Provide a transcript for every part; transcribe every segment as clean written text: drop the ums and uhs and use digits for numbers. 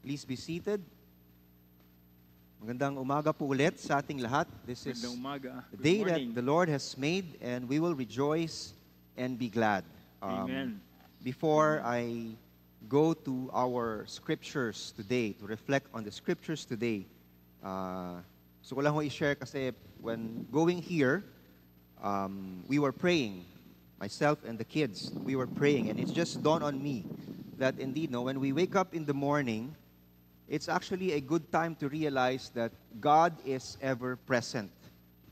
Please be seated. Magandang umaga po ulit sa ating lahat. This is Magandang umaga. the Good day morning. that the Lord has made, and we will rejoice and be glad. Amen. Before I go to our scriptures today, to reflect on the scriptures today, so ko lang ho i-share kasi when going here, we were praying, myself and the kids, we were praying, and it's just dawned on me that indeed, no, when we wake up in the morning, it's actually a good time to realize that God is ever present.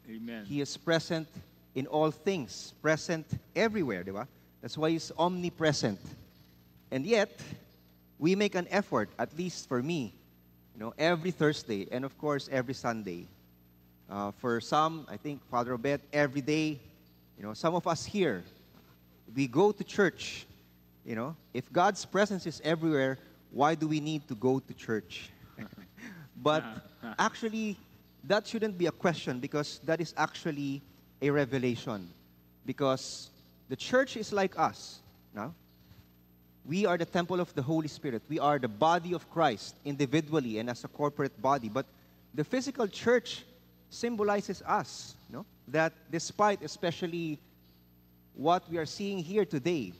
Amen. He is present in all things, present everywhere, di ba? That's why He's omnipresent. And yet, we make an effort, at least for me, every Thursday, and of course, every Sunday. For some, I think, Father Obet, every day, some of us here, we go to church. If God's presence is everywhere, why do we need to go to church? But actually, that shouldn't be a question, because that is actually a revelation. Because the church is like us. No? We are the temple of the Holy Spirit. We are the body of Christ, individually and as a corporate body. But the physical church symbolizes us. That despite especially what we are seeing here today,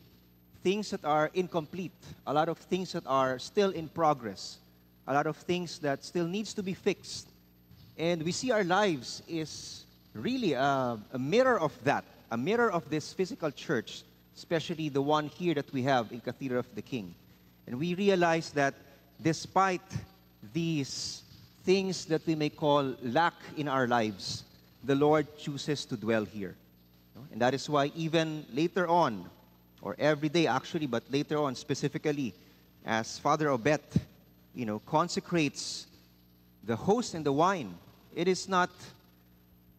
things that are incomplete, a lot of things that are still in progress, a lot of things that still needs to be fixed. And we see our lives is really a mirror of that, a mirror of this physical church, especially the one here that we have in Cathedral of the King. And we realize that despite these things that we may call lack in our lives, the Lord chooses to dwell here. And that is why even later on, or every day actually, but later on specifically, as Father Obet, consecrates the host and the wine, it is not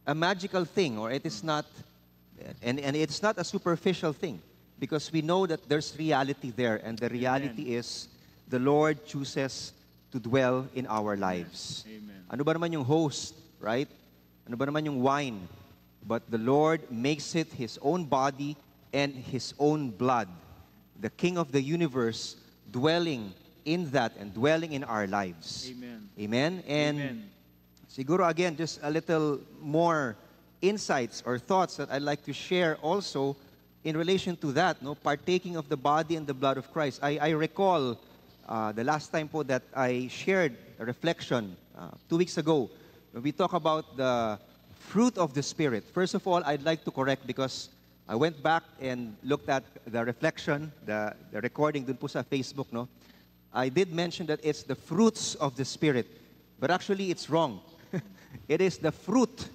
a magical thing, or it is not, and it's not a superficial thing, because we know that there's reality there, and the reality is the Lord chooses to dwell in our lives. Amen. Ano ba naman yung host, right? Ano ba naman yung wine? But the Lord makes it His own body and His own blood, the King of the universe, dwelling in that and dwelling in our lives. Amen. Amen? And Amen. siguro again, just a little more insights or thoughts that I'd like to share also in relation to that, partaking of the body and the blood of Christ. I recall the last time po that I shared a reflection 2 weeks ago, when we talk about the fruit of the Spirit. First of all, I'd like to correct, because I went back and looked at the reflection, the recording dun po sa Facebook, no? I did mention that it's the fruits of the Spirit, but actually it's wrong. It is the fruit,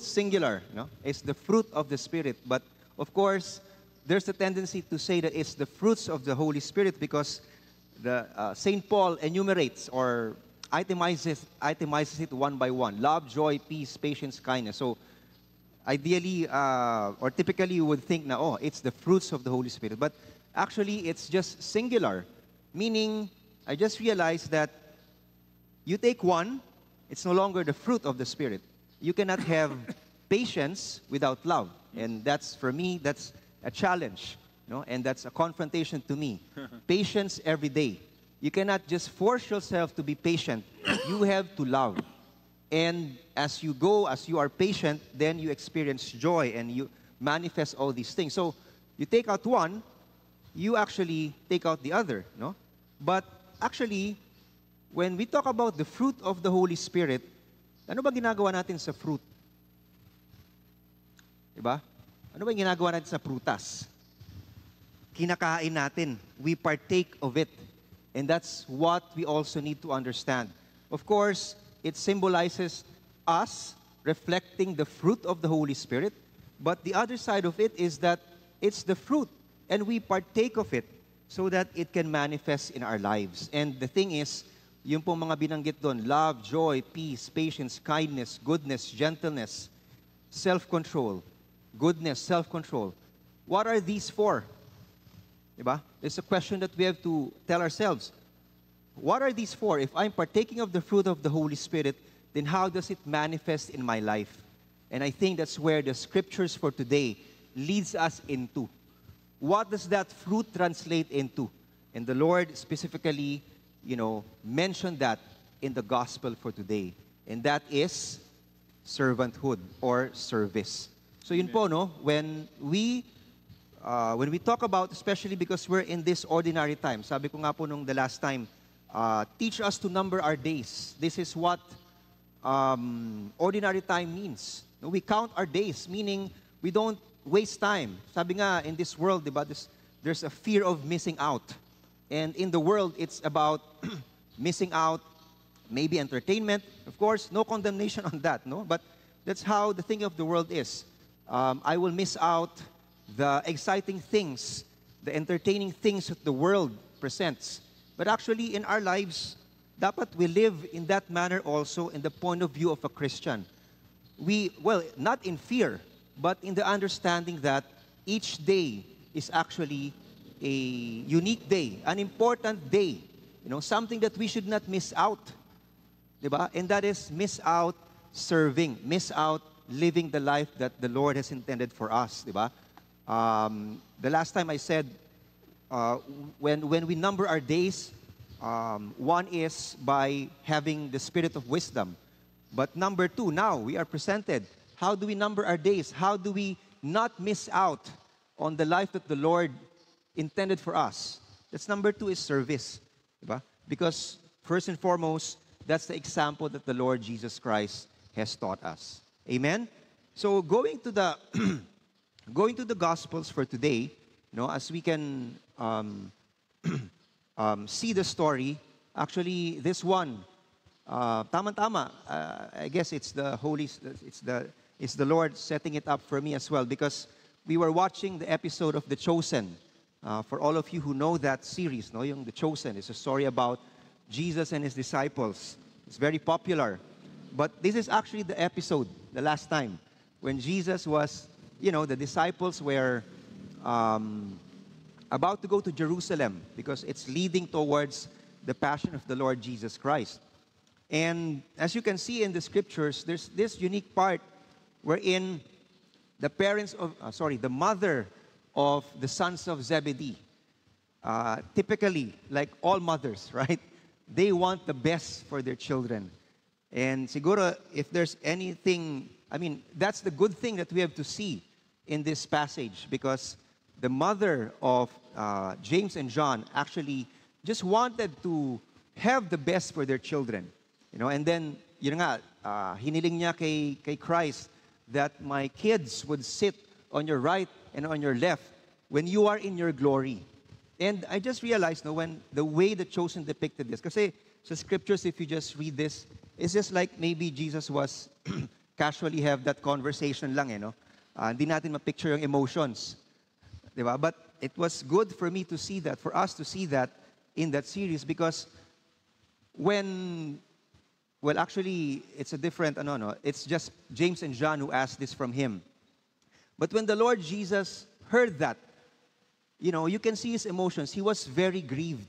singular, no? It's the fruit of the Spirit. But of course, there's a tendency to say that it's the fruits of the Holy Spirit, because the Saint Paul enumerates or itemizes it one by one: love, joy, peace, patience, kindness. So ideally, or typically, you would think na, it's the fruits of the Holy Spirit. But actually, it's just singular. Meaning, I just realized that you take one, it's no longer the fruit of the Spirit. You cannot have patience without love. And that's, for me, that's a challenge. And that's a confrontation to me. Patience every day. You cannot just force yourself to be patient. You have to love. And as you go, as you are patient, then you experience joy and you manifest all these things. So you take out one, you actually take out the other, no? But actually, when we talk about the fruit of the Holy Spirit, ano ba ginagawa natin sa fruit? Diba? Ano ba ginagawa natin sa prutas? Kinakain natin. We partake of it. And that's what we also need to understand. Of course, it symbolizes us reflecting the fruit of the Holy Spirit. But the other side of it is that it's the fruit, and we partake of it so that it can manifest in our lives. And the thing is, yung pong mga binanggit doon, love, joy, peace, patience, kindness, goodness, gentleness, self-control. Goodness, self-control. What are these for? Diba? It's a question that we have to tell ourselves. What are these for? If I'm partaking of the fruit of the Holy Spirit, then how does it manifest in my life? And I think that's where the scriptures for today leads us into. What does that fruit translate into? And the Lord specifically mention that in the gospel for today. And that is servanthood or service. So yun po, no? When we talk about, especially because we're in this ordinary time, sabi ko nga po nung the last time, teach us to number our days. This is what ordinary time means. No, we count our days, meaning we don't waste time. Sabi nga, in this world, diba, there's a fear of missing out. And in the world, it's about missing out, maybe entertainment. Of course, no condemnation on that, no? But that's how the thing of the world is. I will miss out the exciting things, the entertaining things that the world presents. But actually, in our lives, dapat we live in that manner also in the point of view of a Christian. Not in fear, but in the understanding that each day is actually a unique day, an important day, something that we should not miss out. Diba? And that is miss out serving, miss out living the life that the Lord has intended for us. Diba? The last time I said, when we number our days, one is by having the spirit of wisdom. But number two, now we are presented. How do we number our days? How do we not miss out on the life that the Lord intended for us? That's number two, is service. Diba? Because first and foremost, that's the example that the Lord Jesus Christ has taught us. Amen? So going to the going to the Gospels for today, as we can see the story, actually this one, tama-tama, I guess it's the Lord setting it up for me as well, because we were watching the episode of The Chosen. For all of you who know that series, yung The Chosen, it's a story about Jesus and his disciples. It's very popular. But this is actually the episode, the last time, when Jesus was, the disciples were about to go to Jerusalem because it's leading towards the passion of the Lord Jesus Christ. And as you can see in the scriptures, there's this unique part wherein the mother of the sons of Zebedee, typically, like all mothers, right? They want the best for their children. And siguro, if there's anything, that's the good thing that we have to see in this passage, because the mother of James and John actually just wanted to have the best for their children. And then, hiniling niya kay Christ that my kids would sit on your right and on your left when you are in your glory. And I just realized, when the way The Chosen depicted this, kasi sa scriptures, if you just read this, it's just like maybe Jesus was casually have that conversation lang, Hindi natin ma-picture yung emotions. Diba? But it was good for me to see that, for us to see that in that series, because actually, it's a different, it's just James and John who asked this from him. But when the Lord Jesus heard that, you can see his emotions. He was very grieved.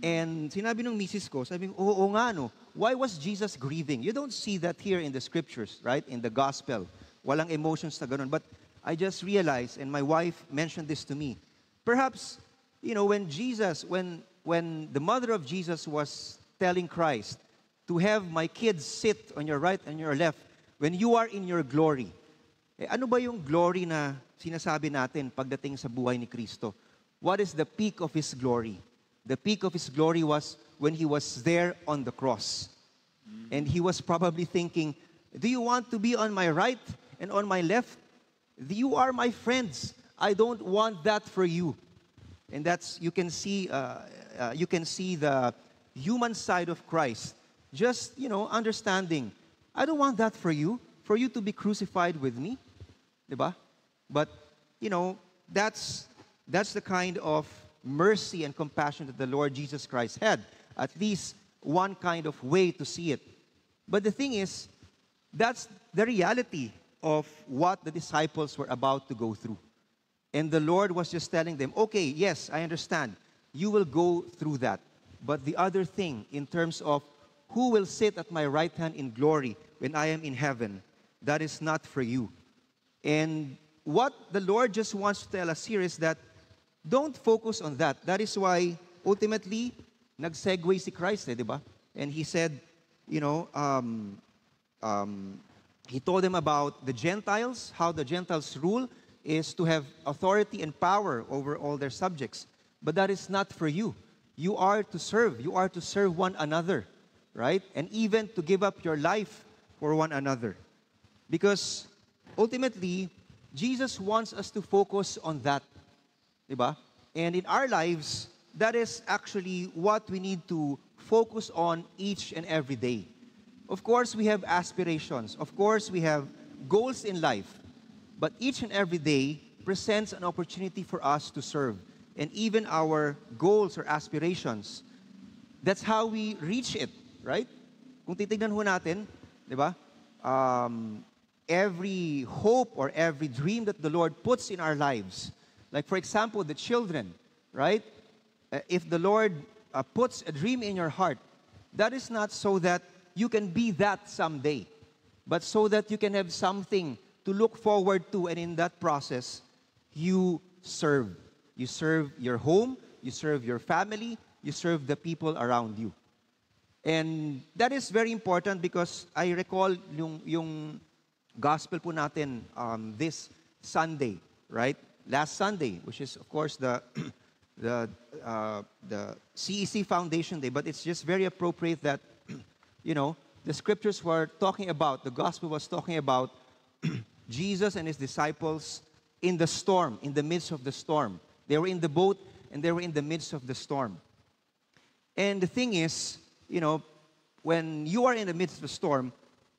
And sinabi nung misis ko, sabi ko, oo nga, no. Why was Jesus grieving? You don't see that here in the scriptures, right? In the gospel. Walang emotions na ganun. But I just realized, and my wife mentioned this to me, perhaps, when the mother of Jesus was telling Christ to have my kids sit on your right and your left when you are in your glory. Ano ba yung glory na sinasabi natin pagdating sa buhay ni Kristo? What is the peak of His glory? The peak of His glory was when He was there on the cross. And He was probably thinking, do you want to be on my right and on my left? You are my friends. I don't want that for you. And you can see the human side of Christ. Just, understanding, I don't want that for you to be crucified with me. Diba? But, that's the kind of mercy and compassion that the Lord Jesus Christ had. At least one kind of way to see it. But the thing is, that's the reality of what the disciples were about to go through. And the Lord was just telling them, okay, yes, I understand. You will go through that. But the other thing, in terms of who will sit at my right hand in glory when I am in heaven, that is not for you. And what the Lord just wants to tell us here is that don't focus on that. That is why, ultimately, nag-segue si Christ, di ba? And he said, you know, he told them about the Gentiles, how the Gentiles rule is to have authority and power over all their subjects. But that is not for you. You are to serve. You are to serve one another, right? And even to give up your life for one another. Because ultimately, Jesus wants us to focus on that. Diba? And in our lives, that is actually what we need to focus on each and every day. Of course, we have aspirations. Of course, we have goals in life. But each and every day presents an opportunity for us to serve. And even our goals or aspirations, that's how we reach it, right? Kung titignan ho natin, di ba? Every hope or every dream that the Lord puts in our lives, like for example, the children, right? If the Lord puts a dream in your heart, that is not so that you can be that someday, but so that you can have something to look forward to, and in that process, you serve. You serve your home, you serve your family, you serve the people around you. And that is very important because I recall yung gospel po natin this Sunday, right? Last Sunday, which is of course the CEC Foundation Day, but it's just very appropriate that, you know, the scriptures were talking about, the gospel was talking about Jesus and his disciples in the storm, in the midst of the storm. They were in the boat and they were in the midst of the storm. And the thing is, you know, when you are in the midst of the storm,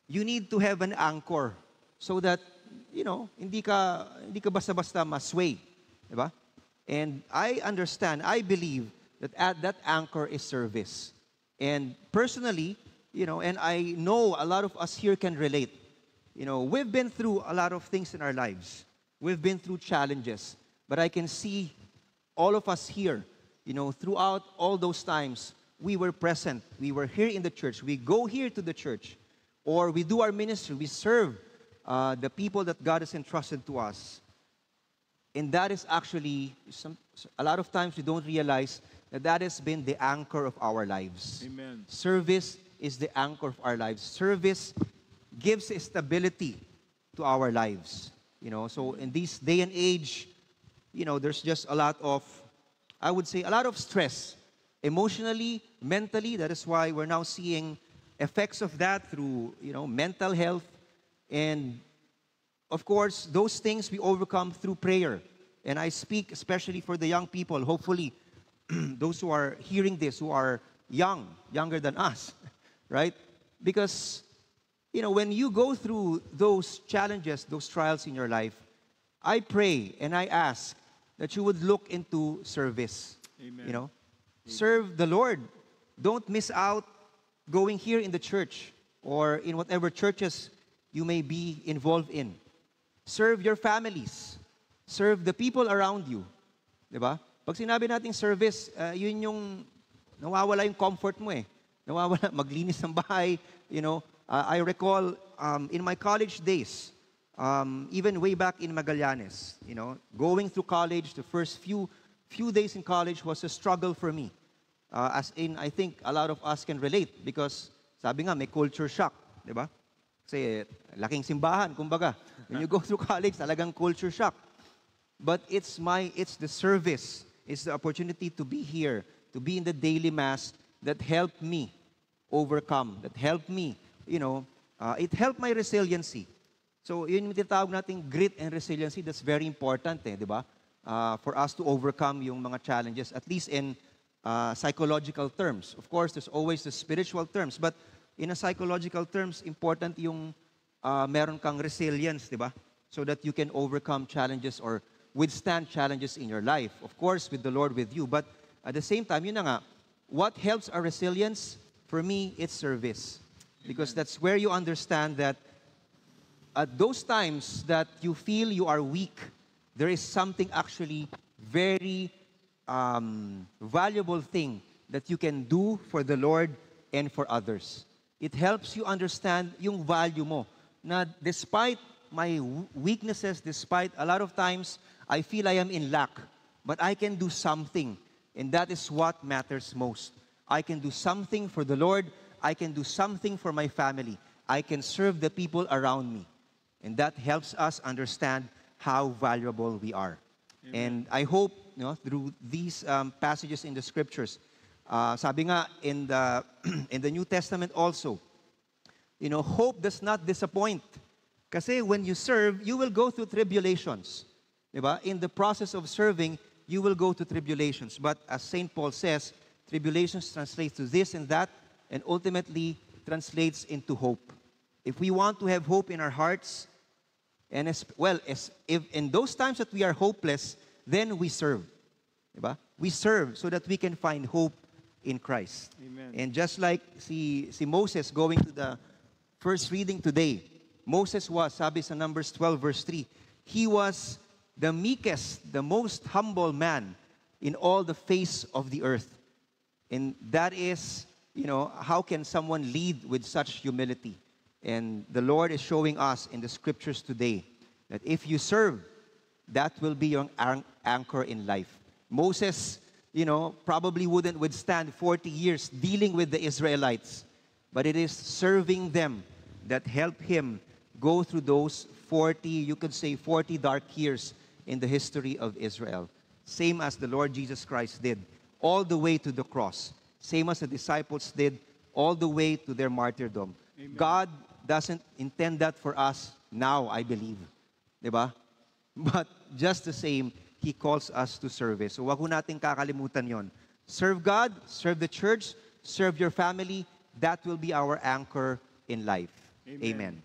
you need to have an anchor so that, you know, hindi ka basta-basta masway. Diba? And I understand, I believe that that anchor is service. And personally, you know, and I know a lot of us here can relate. You know, we've been through a lot of things in our lives. We've been through challenges. But I can see all of us here, you know, throughout all those times, we were present. We were here in the church. We go here to the church. Or we do our ministry. We serve the people that God has entrusted to us. And that is actually, a lot of times we don't realize that that has been the anchor of our lives. Amen. Service is the anchor of our lives. Service gives stability to our lives. You know, so in this day and age, you know, there's just a lot of, I would say, a lot of stress. Emotionally, mentally, that is why we're now seeing effects of that through, you know, mental health. And of course, those things we overcome through prayer. And I speak especially for the young people, hopefully, those who are hearing this, who are younger than us, right? Because, you know, when you go through those challenges, those trials in your life, I pray and I ask that you would look into service. Amen. You know, serve the Lord. Don't miss out going here in the church or in whatever churches you may be involved in. Serve your families. Serve the people around you. Diba? Pag sinabi nating service, yun yung nawawala yung comfort mo eh. Nawawala, maglinis ng bahay. You know, I recall in my college days, even way back in Magallanes, you know, going through college, the first few days in college was a struggle for me. As in, I think a lot of us can relate because sabi nga, may culture shock, di ba? Kasi laking simbahan, kumbaga. When you go through college, talagang culture shock. But it's the service, it's the opportunity to be here, to be in the daily mass that helped me overcome, that helped me, you know, it helped my resiliency. So, yun yung tinatawag nating grit and resiliency. That's very important, di ba? For us to overcome yung mga challenges, at least in psychological terms. Of course, there's always the spiritual terms, but in a psychological terms, important yung meron kang resilience, di ba? So that you can overcome challenges or withstand challenges in your life. Of course, with the Lord with you. But at the same time, yun na nga, what helps our resilience? For me, it's service. Because that's where you understand that at those times that you feel you are weak, there is something actually very valuable thing that you can do for the Lord and for others. It helps you understand yung value mo. Na despite my weaknesses, despite a lot of times I feel I am in lack, but I can do something. And that is what matters most. I can do something for the Lord. I can do something for my family. I can serve the people around me. And that helps us understand how valuable we are. Amen. And I hope, through these passages in the scriptures, sabi nga in the in the New Testament also, hope does not disappoint. Kasi when you serve, you will go through tribulations. Diba? In the process of serving, you will go to tribulations. But as St. Paul says, tribulations translates to this and that, and ultimately translates into hope. If we want to have hope in our hearts, and if in those times that we are hopeless, then we serve. Diba? We serve so that we can find hope in Christ. Amen. And just like si Moses going to the first reading today, Moses was, sabi sa Numbers 12 verse 3, he was the meekest, the most humble man in all the face of the earth. And that is, how can someone lead with such humility? And the Lord is showing us in the scriptures today that if you serve, that will be your anchor in life. Moses, probably wouldn't withstand 40 years dealing with the Israelites, but it is serving them that helped him go through those 40 dark years in the history of Israel. Same as the Lord Jesus Christ did, all the way to the cross. Same as the disciples did, all the way to their martyrdom. Amen. God doesn't intend that for us now, I believe. Diba? But just the same, He calls us to service. So wag ho natin kakalimutan yon. Serve God, serve the church, serve your family. That will be our anchor in life. Amen. Amen.